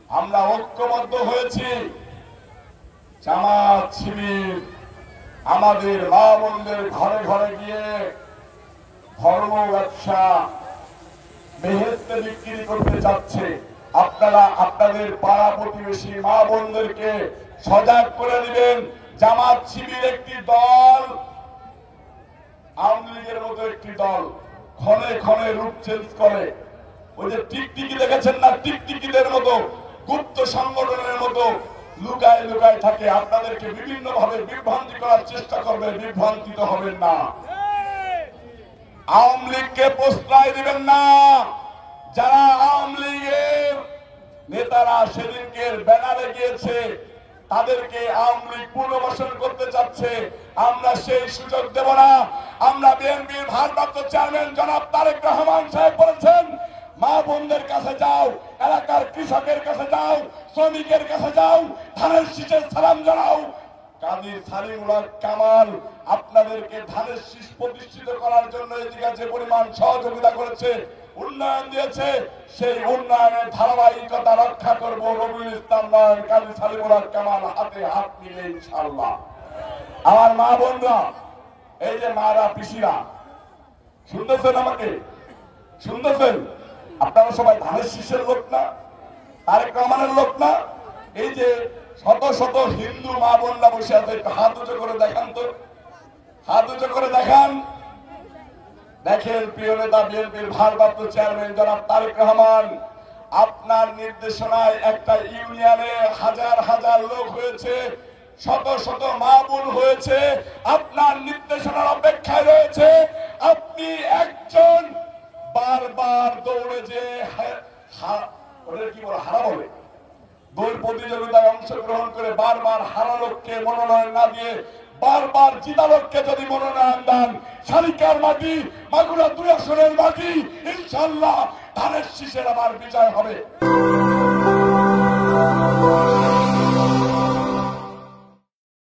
আমরা ঐক্যবদ্ধ হয়েছি। জামাত শিবির আমাদের মা বোনদের ঘরে ঘরে গিয়ে ধর্ম ব্যবসা বেহেশতে বিক্রি করতে যাচ্ছে। আপনারা আপনাদের পাড়া প্রতিবেশী মা বোনদেরকে সজাগ করে দিবেন। জামাত শিবির একটি দল, আওয়ামী লীগের মতো একটি দল, ক্ষণে ক্ষণে রূপ চেঞ্জ করে। ওই যে টিকটিকি দেখেছেন না, টিকটিকিদের মতো গুপ্ত সংগঠনের মতো লুকায় লুকায় থাকে। আপনাদেরকে বিভিন্ন ভাবে বিভ্রান্তি করার চেষ্টা করবে, বিভ্রান্তিত হবেন না। আওয়ামী লীগকে প্রশ্রয় দিবেন না। যারা আওয়ামী লীগের নেতারা সেদিনকে ব্যানারে গিয়েছে, তাদেরকে আওয়ামী লীগ পুনর্বাসন করতে চাচ্ছে, আমরা সেই সুযোগ দেব না। আমরা বিএনপির ভারপ্রাপ্ত চেয়ারম্যান জনাব তারেক রহমান সাহেব বলেছেন, মা বোনদের কাছে যাও, এলাকার কৃষকের কাছে যাও, শ্রমিকের কাছে যাও, ধানের শীষের সালাম জানাও। কাজী সালিমুল হক কামাল আপনাদেরকে ধানের শীষ প্রতিষ্ঠিত করার জন্য এদিকে যে পরিমাণ সহযোগিতা করেছে, উন্নয়ন দিয়েছে, সেই উন্নয়নের ধারাবাহিকতা রক্ষা করব। রবিউল ইসলাম নয়ন, কাজী সালিমুল হক কামাল হাতে হাত মিলে ইনশাআল্লাহ। আমার মা বোনরা, এই যে মারা পিসিরা, শুনতেছেন আমাকে? শুনতেছেন? আপনারা সবাই ধানের শীষের লোক না? তারেক রহমানের লোক না? এই যে শত শত হিন্দু মা বোনরা বসে আছে, একটু হাত উঁচু করে দেখান তো, হাত উঁচু করে দেখান। দেখেন, প্রিয় নেতা বিএনপির ভারপ্রাপ্ত চেয়ারম্যান জনাব তারেক রহমান, আপনার নির্দেশনায় একটা ইউনিয়নে হাজার হাজার লোক হয়েছে, শত শত মা বোন হয়েছে, আপনার নির্দেশনার অপেক্ষায় রয়েছে। আপনি একজন বারবার দৌড়ে যে কি বলে হারা বলে দৌড় প্রতিযোগিতায় অংশগ্রহণ করে বারবার হারা লোককে মনোনয়ন না দিয়ে বারবার জিতা লোককে যদি মনোনয়ন দেন, শালিকার মাটি, মাগুরা 2 আসনের মাটি, ইনশাআল্লাহ ধানের শীষের আবার বিজয় হবে।